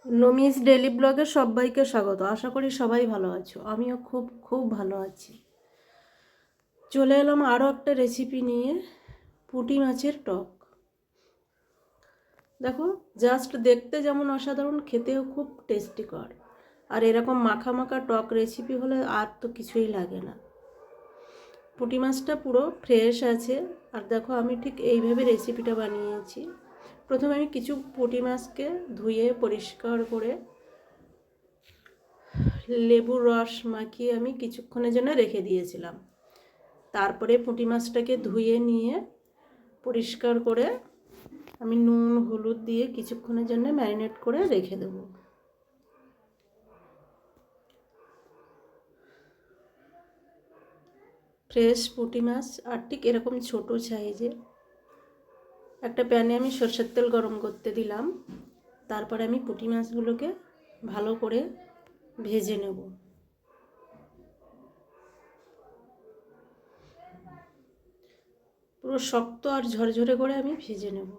নমিস daily ব্লগে সবাইকে স্বাগত। আশা করি সবাই ভালো আছো, আমিও খুব খুব ভালো আছি। চলে এলাম আরও একটা রেসিপি নিয়ে, পুঁটি মাছের টক। দেখো, জাস্ট দেখতে যেমন অসাধারণ, খেতেও খুব টেস্টিকর। আর এরকম মাখা মাখা টক রেসিপি হলে আর তো কিছুই লাগে না। পুঁটি মাছটা পুরো ফ্রেশ আছে। আর দেখো, আমি ঠিক এইভাবে রেসিপিটা বানিয়েছি। প্রথমে আমি কিছু পুঁটি মাছকে ধুয়ে পরিষ্কার করে লেবুর রস মাখিয়ে আমি কিছুক্ষণের জন্য রেখে দিয়েছিলাম। তারপরে পুঁটি মাছটাকে ধুয়ে নিয়ে পরিষ্কার করে আমি নুন হলুদ দিয়ে কিছুক্ষণের জন্য ম্যারিনেট করে রেখে দেব। ফ্রেশ পুঁটি মাছ আর ঠিক এরকম ছোট সাইজে একটা প্যানে আমি সরষের তেল গরম করতে দিলাম। তারপরে আমি পুঁটি মাছগুলোকে ভালো করে ভেজে নেব। পুরো শক্ত আর ঝরঝরে করে আমি ভেজে নেব।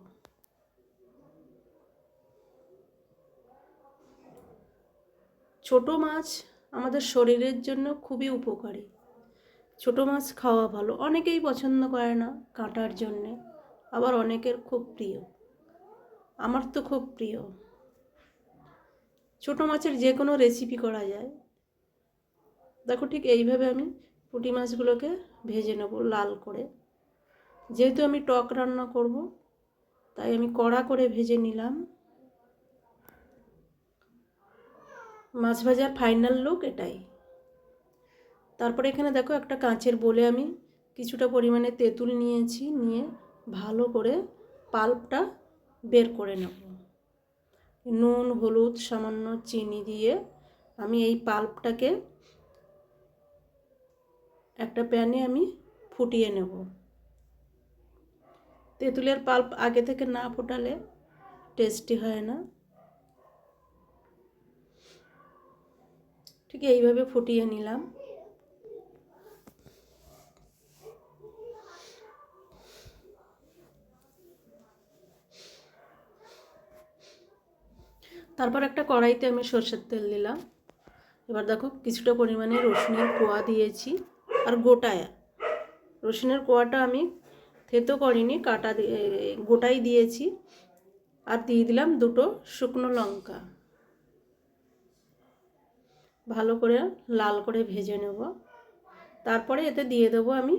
ছোট মাছ আমাদের শরীরের জন্য খুবই উপকারী। ছোট মাছ খাওয়া ভালো। অনেকেই পছন্দ করে না কাঁটার জন্যে, আবার অনেকের খুব প্রিয়। আমার তো খুব প্রিয়। ছোট মাছের যে কোনো রেসিপি করা যায়। দেখো, ঠিক এইভাবে আমি পুঁটি মাছগুলোকে ভেজে নেব লাল করে। যেহেতু আমি টক রান্না করব, তাই আমি কড়া করে ভেজে নিলাম। মাছ ভাজার ফাইনাল লুক এটাই। তারপরে এখানে দেখো, একটা কাঁচের বোলে আমি কিছুটা পরিমাণে তেঁতুল নিয়েছি, নিয়ে ভালো করে পাল্পটা বের করে নেব। নুন হলুদ সামান্য চিনি দিয়ে আমি এই পাল্পটাকে একটা প্যানে আমি ফুটিয়ে নেব। তেঁতুলের পাল্প আগে থেকে না ফোটালে টেস্টি হয় না। ঠিক এইভাবে ফুটিয়ে নিলাম। তারপর একটা কড়াইতে আমি সরষের তেল দিলাম। এবার দেখো, কিছুটা পরিমাণে রসুনের কোয়া দিয়েছি। আর গোটায় রসুনের কোয়াটা আমি থেতো করিনি, কাটা গোটাই দিয়েছি। আর দিয়ে দিলাম দুটো শুকনো লঙ্কা। ভালো করে লাল করে ভেজে নেব। তারপরে এতে দিয়ে দেবো আমি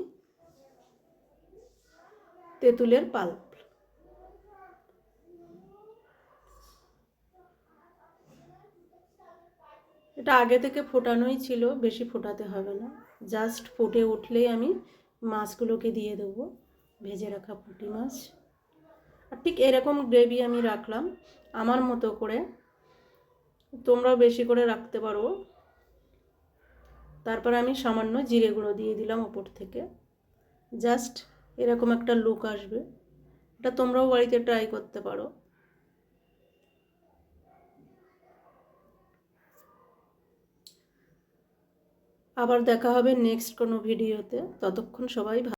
তেঁতুলের পাল্প। এটা আগে থেকে ফোটানোই ছিল, বেশি ফোটাতে হবে না। জাস্ট ফুটে উঠলেই আমি মাছগুলোকে দিয়ে দেবো, ভেজে রাখা পুঁটি মাছ। আর ঠিক এরকম গ্রেভি আমি রাখলাম আমার মতো করে, তোমরাও বেশি করে রাখতে পারো। তারপর আমি সামান্য জিরে গুঁড়ো দিয়ে দিলাম ওপর থেকে। জাস্ট এরকম একটা লুক আসবে। এটা তোমরাও বাড়িতে ট্রাই করতে পারো। আবার দেখা হবে নেক্সট কোনো ভিডিওতে। ততক্ষণ সবাই